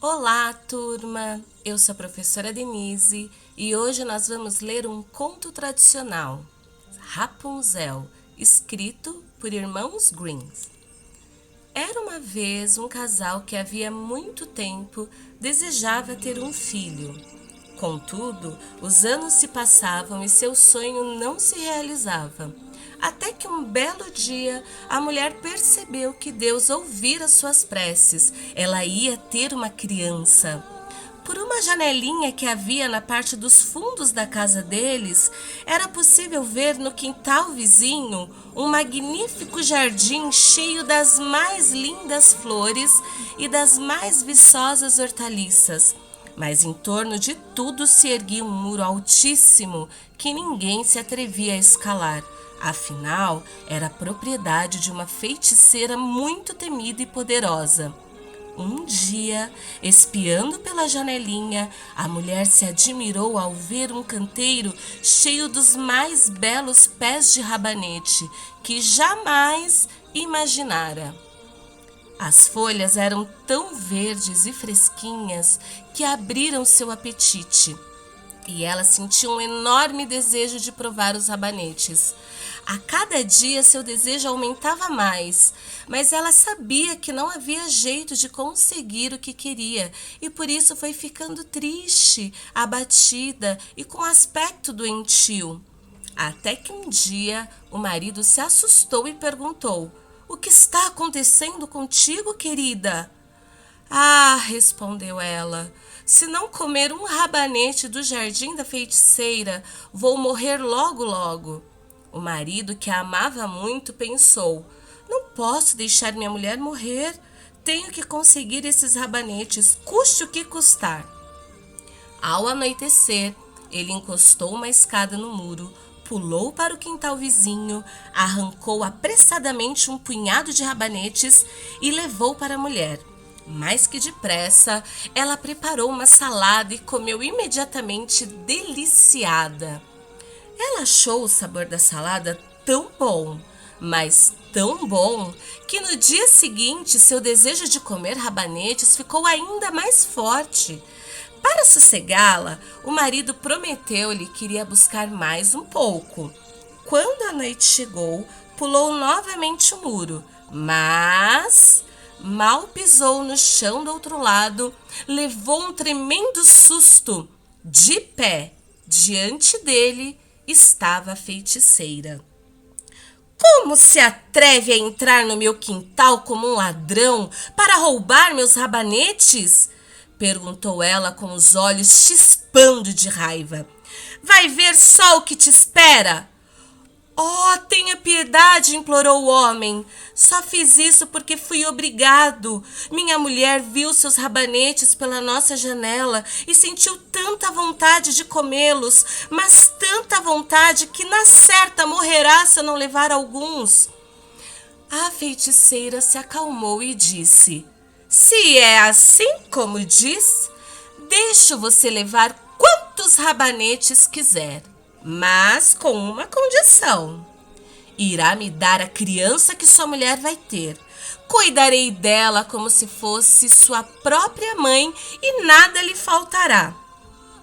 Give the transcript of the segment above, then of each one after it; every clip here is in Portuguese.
Olá, turma! Eu sou a professora Denise e hoje nós vamos ler um conto tradicional, Rapunzel, escrito por irmãos Grimm. Era uma vez um casal que havia muito tempo desejava ter um filho. Contudo, os anos se passavam e seu sonho não se realizava. Até que um belo dia a mulher percebeu que Deus ouvira suas preces. Ela ia ter uma criança. Por uma janelinha que havia na parte dos fundos da casa deles, era possível ver no quintal vizinho um magnífico jardim cheio das mais lindas flores e das mais viçosas hortaliças. Mas em torno de tudo se erguia um muro altíssimo que ninguém se atrevia a escalar. Afinal, era propriedade de uma feiticeira muito temida e poderosa. Um dia, espiando pela janelinha, a mulher se admirou ao ver um canteiro cheio dos mais belos pés de rabanete que jamais imaginara. As folhas eram tão verdes e fresquinhas que abriram seu apetite. E ela sentiu um enorme desejo de provar os rabanetes. A cada dia seu desejo aumentava mais, mas ela sabia que não havia jeito de conseguir o que queria e por isso foi ficando triste, abatida e com aspecto doentio. Até que um dia o marido se assustou e perguntou: "O que está acontecendo contigo, querida?" "Ah", respondeu ela, "se não comer um rabanete do jardim da feiticeira, vou morrer logo logo." O marido, que a amava muito, pensou: "Não posso deixar minha mulher morrer. Tenho que conseguir esses rabanetes, custe o que custar." Ao anoitecer, ele encostou uma escada no muro, pulou para o quintal vizinho, arrancou apressadamente um punhado de rabanetes e levou para a mulher. Mais que depressa, ela preparou uma salada e comeu imediatamente, deliciada. Ela achou o sabor da salada tão bom, mas tão bom, que no dia seguinte seu desejo de comer rabanetes ficou ainda mais forte. Para sossegá-la, o marido prometeu-lhe que iria buscar mais um pouco. Quando a noite chegou, pulou novamente o muro, mas mal pisou no chão do outro lado, levou um tremendo susto. De pé, diante dele, estava a feiticeira. "Como se atreve a entrar no meu quintal como um ladrão para roubar meus rabanetes?" perguntou ela com os olhos chispando de raiva. "Vai ver só o que te espera." "Oh, tenha piedade", implorou o homem. "Só fiz isso porque fui obrigado. Minha mulher viu seus rabanetes pela nossa janela e sentiu tanta vontade de comê-los, mas tanta vontade que na certa morrerá se eu não levar alguns." A feiticeira se acalmou e disse: "Se é assim como diz, deixo você levar quantos rabanetes quiser, mas com uma condição: irá me dar a criança que sua mulher vai ter. Cuidarei dela como se fosse sua própria mãe e nada lhe faltará."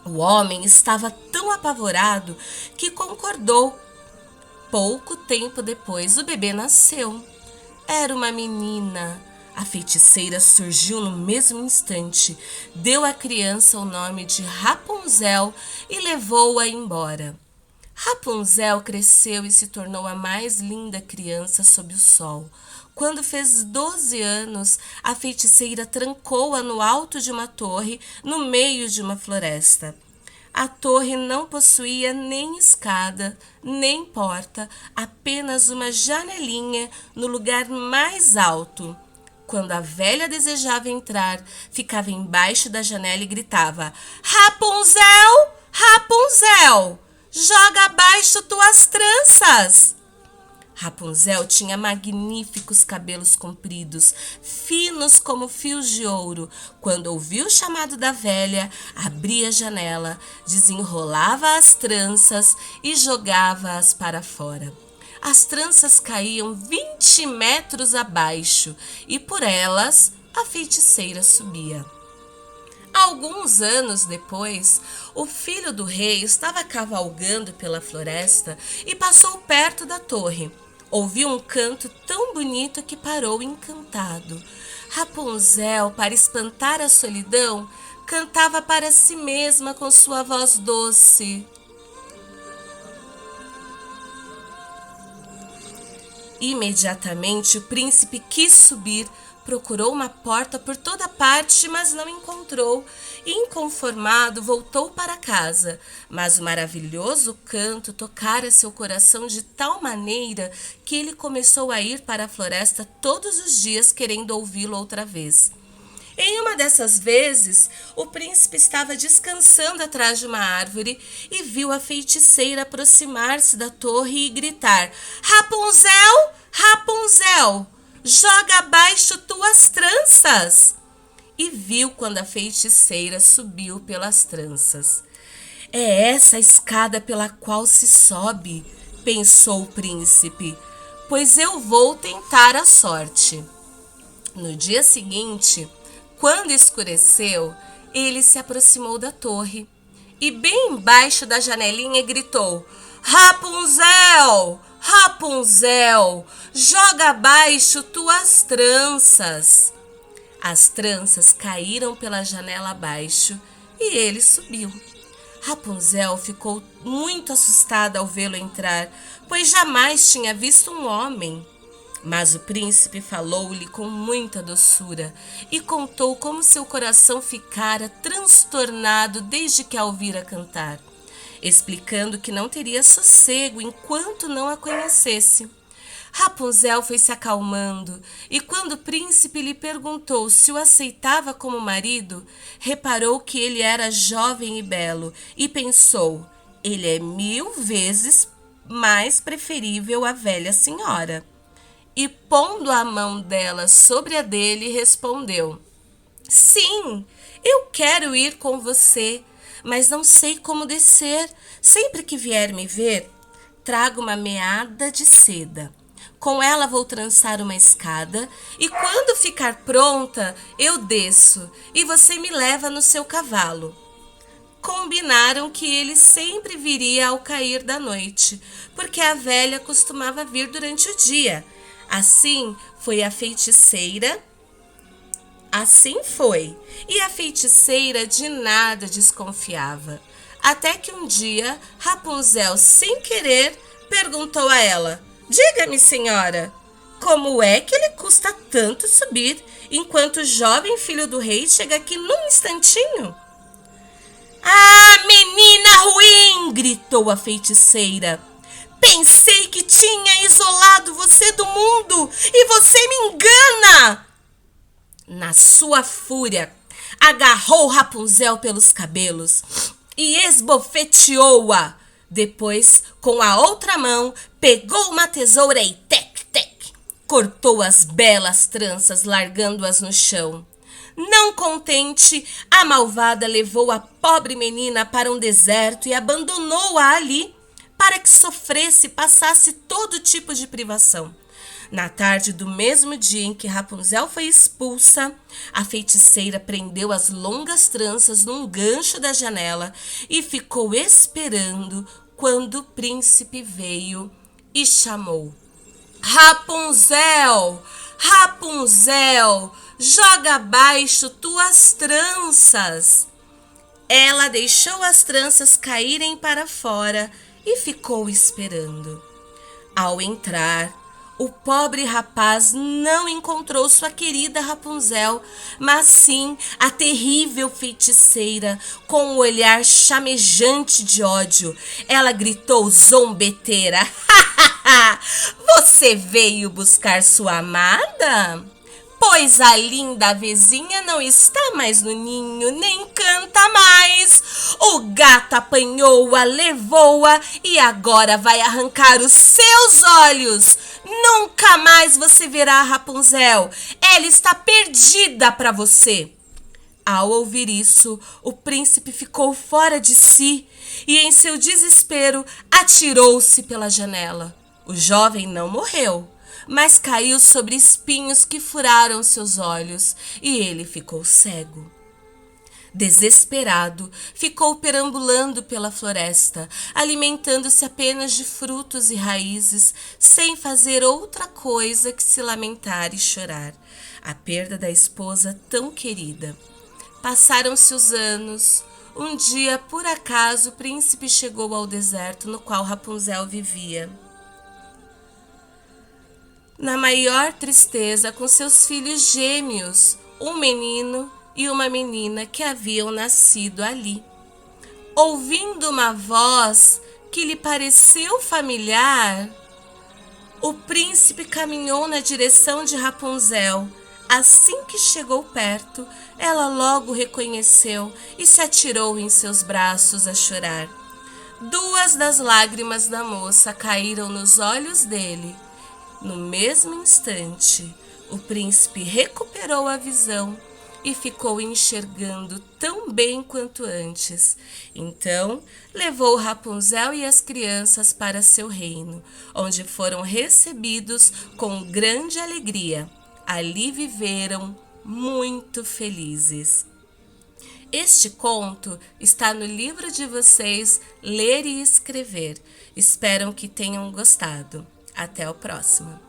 O homem estava tão apavorado que concordou. Pouco tempo depois, o bebê nasceu. Era uma menina. A feiticeira surgiu no mesmo instante, deu à criança o nome de Rapunzel e levou-a embora. Rapunzel cresceu e se tornou a mais linda criança sob o sol. Quando fez 12 anos, a feiticeira trancou-a no alto de uma torre, no meio de uma floresta. A torre não possuía nem escada, nem porta, apenas uma janelinha no lugar mais alto. Quando a velha desejava entrar, ficava embaixo da janela e gritava: "Rapunzel! Rapunzel! Joga abaixo tuas tranças!" Rapunzel tinha magníficos cabelos compridos, finos como fios de ouro. Quando ouviu o chamado da velha, abria a janela, desenrolava as tranças e jogava-as para fora. As tranças caíam 20 metros abaixo e por elas a feiticeira subia. Alguns anos depois, o filho do rei estava cavalgando pela floresta e passou perto da torre. Ouviu um canto tão bonito que parou encantado. Rapunzel, para espantar a solidão, cantava para si mesma com sua voz doce. Imediatamente o príncipe quis subir, procurou uma porta por toda parte, mas não encontrou. Inconformado, voltou para casa. Mas o maravilhoso canto tocara seu coração de tal maneira que ele começou a ir para a floresta todos os dias querendo ouvi-lo outra vez. Em uma dessas vezes, o príncipe estava descansando atrás de uma árvore e viu a feiticeira aproximar-se da torre e gritar: Rapunzel, Rapunzel, joga abaixo tuas tranças! E viu quando a feiticeira subiu pelas tranças. É essa a escada pela qual se sobe, pensou o príncipe, pois eu vou tentar a sorte. No dia seguinte, quando escureceu, ele se aproximou da torre e bem embaixo da janelinha gritou: Rapunzel, Rapunzel, joga abaixo tuas tranças. As tranças caíram pela janela abaixo e ele subiu. Rapunzel ficou muito assustada ao vê-lo entrar, pois jamais tinha visto um homem. Mas o príncipe falou-lhe com muita doçura e contou como seu coração ficara transtornado desde que a ouvira cantar, explicando que não teria sossego enquanto não a conhecesse. Rapunzel foi se acalmando e quando o príncipe lhe perguntou se o aceitava como marido, reparou que ele era jovem e belo e pensou: ele é 1000 vezes mais preferível à velha senhora. E pondo a mão dela sobre a dele, respondeu: Sim, eu quero ir com você, mas não sei como descer. Sempre que vier me ver, traga uma meada de seda. Com ela vou trançar uma escada e quando ficar pronta, eu desço e você me leva no seu cavalo. Combinaram que ele sempre viria ao cair da noite, porque a velha costumava vir durante o dia. Assim foi a feiticeira. Assim foi. E a feiticeira de nada desconfiava. Até que um dia, Rapunzel, sem querer, perguntou a ela: Diga-me, senhora, como é que ele custa tanto subir, enquanto o jovem filho do rei chega aqui num instantinho? Ah, menina ruim! Gritou a feiticeira. Pensei que tinha isolado você do mundo e você me engana! Na sua fúria, agarrou Rapunzel pelos cabelos e esbofeteou-a. Depois, com a outra mão, pegou uma tesoura e tec-tec, cortou as belas tranças, largando-as no chão. Não contente, a malvada levou a pobre menina para um deserto e abandonou-a ali, para que sofresse e passasse todo tipo de privação. Na tarde do mesmo dia em que Rapunzel foi expulsa, a feiticeira prendeu as longas tranças num gancho da janela e ficou esperando quando o príncipe veio e chamou: Rapunzel, Rapunzel, joga abaixo tuas tranças. Ela deixou as tranças caírem para fora e ficou esperando. Ao entrar, o pobre rapaz não encontrou sua querida Rapunzel, mas sim a terrível feiticeira, com um olhar chamejante de ódio. Ela gritou zombeteira: Você veio buscar sua amada? Pois a linda vizinha não está mais no ninho, nem canta mais. O gato apanhou-a, levou-a e agora vai arrancar os seus olhos. Nunca mais você verá a Rapunzel. Ela está perdida para você. Ao ouvir isso, o príncipe ficou fora de si e, em seu desespero, atirou-se pela janela. O jovem não morreu, mas caiu sobre espinhos que furaram seus olhos e ele ficou cego. Desesperado, ficou perambulando pela floresta, alimentando-se apenas de frutos e raízes, sem fazer outra coisa que se lamentar e chorar a perda da esposa tão querida. Passaram-se os anos. Um dia, por acaso, o príncipe chegou ao deserto no qual Rapunzel vivia. Na maior tristeza, com seus filhos gêmeos, um menino e uma menina que haviam nascido ali. Ouvindo uma voz que lhe pareceu familiar, o príncipe caminhou na direção de Rapunzel. Assim que chegou perto, ela logo reconheceu e se atirou em seus braços a chorar. Duas das lágrimas da moça caíram nos olhos dele. No mesmo instante, o príncipe recuperou a visão e ficou enxergando tão bem quanto antes. Então, levou Rapunzel e as crianças para seu reino, onde foram recebidos com grande alegria. Ali viveram muito felizes. Este conto está no livro de vocês Ler e Escrever. Espero que tenham gostado. Até o próximo.